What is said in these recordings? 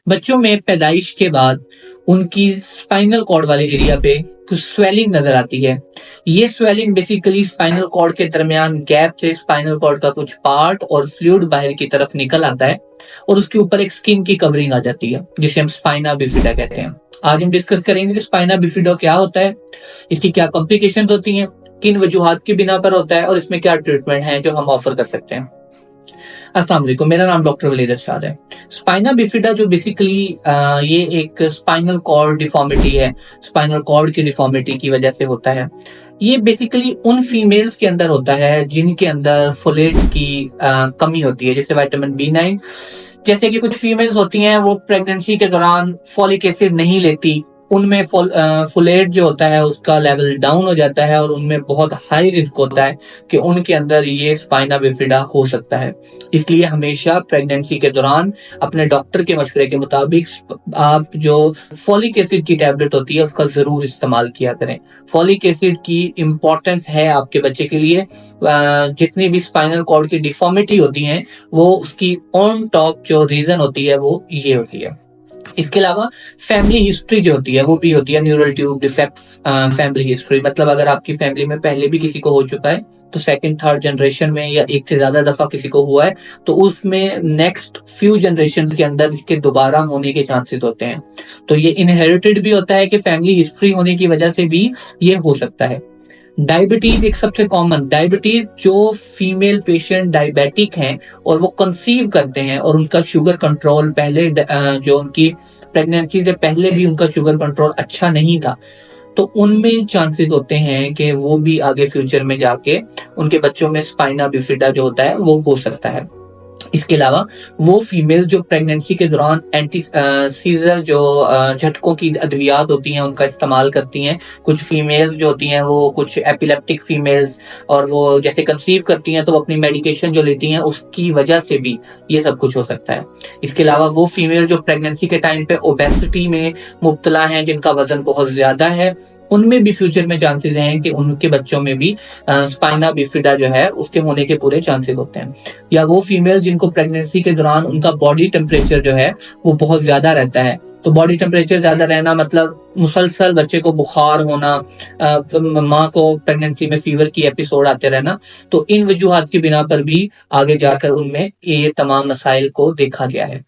बच्चों में पैदाइश के बाद उनकी स्पाइनल कॉर्ड वाले एरिया पे कुछ स्वेलिंग नजर आती है। ये स्वेलिंग बेसिकली स्पाइनल कॉर्ड के दरमियान गैप से स्पाइनल कॉर्ड का कुछ पार्ट और फ्लूइड बाहर की तरफ निकल आता है और उसके ऊपर एक स्किन की कवरिंग आ जाती है जिसे हम स्पाइना बिफिडा कहते हैं। आज हम डिस्कस करेंगे कि स्पाइना बिफिडा क्या होता है, इसकी क्या कॉम्प्लिकेशन होती हैं, किन वजूहात की बिना पर होता है और इसमें क्या ट्रीटमेंट है जो हम ऑफर कर सकते हैं। अस्सलाम वालेकुम, मेरा नाम डॉक्टर वलीद इरशाद है। स्पाइना बिफिडा जो बेसिकली ये एक स्पाइनल कॉर्ड डिफॉर्मिटी है, स्पाइनल कॉर्ड की डिफॉर्मिटी की वजह से होता है। ये बेसिकली उन फीमेल्स के अंदर होता है जिनके अंदर फोलेट की कमी होती है, जैसे विटामिन B9। जैसे कि कुछ फीमेल्स होती हैं वो प्रेगनेंसी के दौरान फॉलिक एसिड नहीं लेती, उनमें फोलेट जो होता है उसका लेवल डाउन हो जाता है और उनमें बहुत हाई रिस्क होता है कि उनके अंदर ये स्पाइना बिफिडा हो सकता है। इसलिए हमेशा प्रेगनेंसी के दौरान अपने डॉक्टर के मशवरे के मुताबिक आप जो फॉलिक एसिड की टैबलेट होती है उसका जरूर इस्तेमाल किया करें। फॉलिक एसिड की इम्पोर्टेंस है आपके बच्चे के लिए। जितनी भी स्पाइनल कॉर्ड की डिफॉर्मिटी होती है वो उसकी ऑन टॉप जो रीजन होती है वो ये होती है। इसके अलावा फैमिली हिस्ट्री जो होती है वो भी होती है neural tube defect family history. मतलब अगर आपकी फैमिली में पहले भी किसी को हो चुका है तो सेकंड थर्ड जनरेशन में या एक से ज्यादा दफा किसी को हुआ है तो उसमें नेक्स्ट फ्यू जनरेशन के अंदर इसके दोबारा होने के चांसेस होते हैं। तो ये इनहेरिटेड भी होता है कि फैमिली हिस्ट्री होने की वजह से भी ये हो सकता है। डायबिटीज एक सबसे कॉमन, डायबिटीज जो फीमेल पेशेंट डायबिटिक हैं और वो कंसीव करते हैं और उनका शुगर कंट्रोल पहले जो उनकी प्रेगनेंसी से पहले भी उनका शुगर कंट्रोल अच्छा नहीं था तो उनमें चांसेस होते हैं कि वो भी आगे फ्यूचर में जाके उनके बच्चों में स्पाइना बिफिडा जो होता है वो हो सकता है। इसके अलावा वो फीमेल जो प्रेगनेंसी के दौरान एंटी सीजर जो झटकों की अद्वियात होती हैं उनका इस्तेमाल करती हैं। कुछ फीमेल्स जो होती हैं वो कुछ एपिलेप्टिक फीमेल्स और वो जैसे कंसीव करती हैं तो वो अपनी मेडिकेशन जो लेती हैं उसकी वजह से भी ये सब कुछ हो सकता है। इसके अलावा वो फीमेल जो प्रेगनेंसी के टाइम पे ओबेसिटी में मुब्तला हैं, जिनका वजन बहुत ज्यादा है, उनमें भी फ्यूचर में चांसेस हैं कि उनके बच्चों में भी स्पाइना बिफिडा जो है उसके होने के पूरे चांसेस होते हैं। या वो फीमेल जिनको प्रेगनेंसी के दौरान उनका बॉडी टेम्परेचर जो है वो बहुत ज्यादा रहता है। तो बॉडी टेम्परेचर ज्यादा रहना मतलब मुसलसल बच्चे को बुखार होना, तो माँ को प्रेगनेंसी में फीवर की एपिसोड आते रहना, तो इन वजूहात की बिना पर भी आगे जाकर उनमें ये तमाम मसाइल को देखा गया है।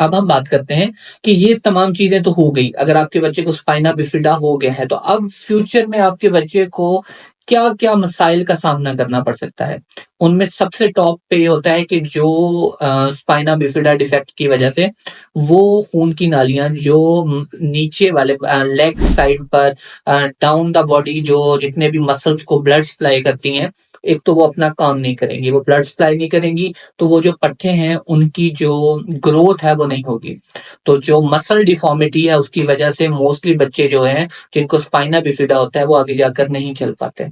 अब हम बात करते हैं कि ये तमाम चीजें तो हो गई, अगर आपके बच्चे को स्पाइना बिफिडा हो गया है तो अब फ्यूचर में आपके बच्चे को क्या क्या मसाइल का सामना करना पड़ सकता है। उनमें सबसे टॉप पे ये होता है कि जो स्पाइना बिफिडा डिफेक्ट की वजह से वो खून की नालियां जो नीचे वाले लेग साइड पर डाउन द बॉडी जो जितने भी मसल्स को ब्लड सप्लाई करती हैं, एक तो वो अपना काम नहीं करेंगी, वो ब्लड सप्लाई नहीं करेंगी तो वो जो पट्टे हैं उनकी जो ग्रोथ है वो नहीं होगी। तो जो मसल डिफॉर्मिटी है उसकी वजह से मोस्टली बच्चे जो हैं जिनको स्पाइना बिफिडा होता है वो आगे जाकर नहीं चल पाते।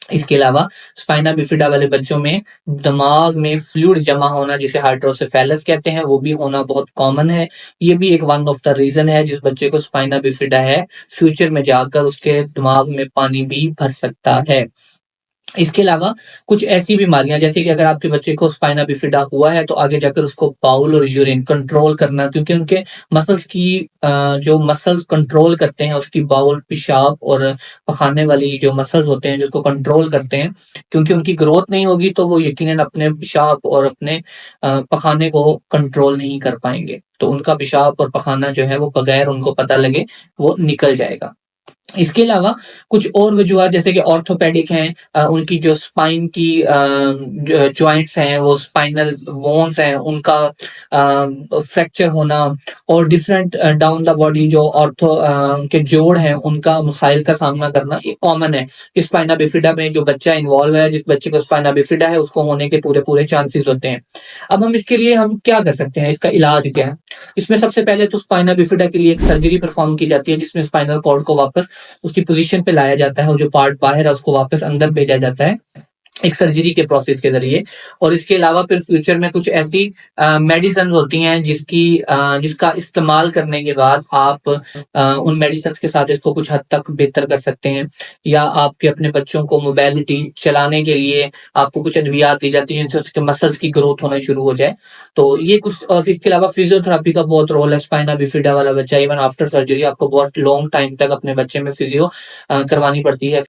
इसके अलावा स्पाइना बिफिडा वाले बच्चों में दिमाग में फ्लूइड जमा होना जिसे हाइड्रोसेफेलस कहते हैं वो भी होना बहुत कॉमन है। ये भी एक वन ऑफ द रीजन है जिस बच्चे को स्पाइना बिफिडा है फ्यूचर में जाकर उसके दिमाग में पानी भी भर सकता है। इसके अलावा कुछ ऐसी बीमारियां जैसे कि अगर आपके बच्चे को स्पाइना बिफिडा हुआ है तो आगे जाकर उसको बाउल और यूरिन कंट्रोल करना, क्योंकि उनके मसल्स की जो मसल्स कंट्रोल करते हैं उसकी बाउल, पेशाब और पखाने वाली जो मसल्स होते हैं जो उसको कंट्रोल करते हैं, क्योंकि उनकी ग्रोथ नहीं होगी तो वो यकीनन अपने पेशाब और अपने पखाने को कंट्रोल नहीं कर पाएंगे। तो उनका पेशाब और पखाना जो है वो बगैर उनको पता लगे वो निकल जाएगा। इसके अलावा कुछ और वजूहत जैसे कि ऑर्थोपेडिक हैं, उनकी जो स्पाइन की जॉइंट्स हैं वो स्पाइनल बोन्स हैं उनका फ्रैक्चर होना और डिफरेंट डाउन द बॉडी जो ऑर्थो के जोड़ हैं उनका मसाइल का सामना करना ये कॉमन है। इस स्पाइना बिफिडा में जो बच्चा इन्वॉल्व है, जिस बच्चे को स्पाइना बिफिडा है उसको होने के पूरे पूरे चांसेस होते हैं। अब हम इसके लिए हम क्या कर सकते हैं, इसका इलाज क्या है। इसमें सबसे पहले तो स्पाइना बिफिडा के लिए एक सर्जरी परफॉर्म की जाती है जिसमें स्पाइनल कॉर्ड को वापस उसकी पोजीशन पे लाया जाता है और जो पार्ट बाहर है उसको वापस अंदर भेजा जाता है एक सर्जरी के प्रोसेस के जरिए। और इसके अलावा फिर फ्यूचर में कुछ ऐसी मेडिसिन होती हैं जिसका इस्तेमाल करने के बाद आप उन मेडिसिन के साथ इसको कुछ हद तक बेहतर कर सकते हैं, या आपके अपने बच्चों को मोबिलिटी चलाने के लिए आपको कुछ अद्वियात दी जाती हैं जिनसे उसके मसल्स की ग्रोथ होना शुरू हो जाए। तो ये कुछ, और इसके अलावा फिजियोथेरेपी का बहुत रोल है। स्पाइना बिफिडा वाला बच्चा इवन आफ्टर सर्जरी आपको बहुत लॉन्ग टाइम तक अपने बच्चे में फिजियो करवानी पड़ती है।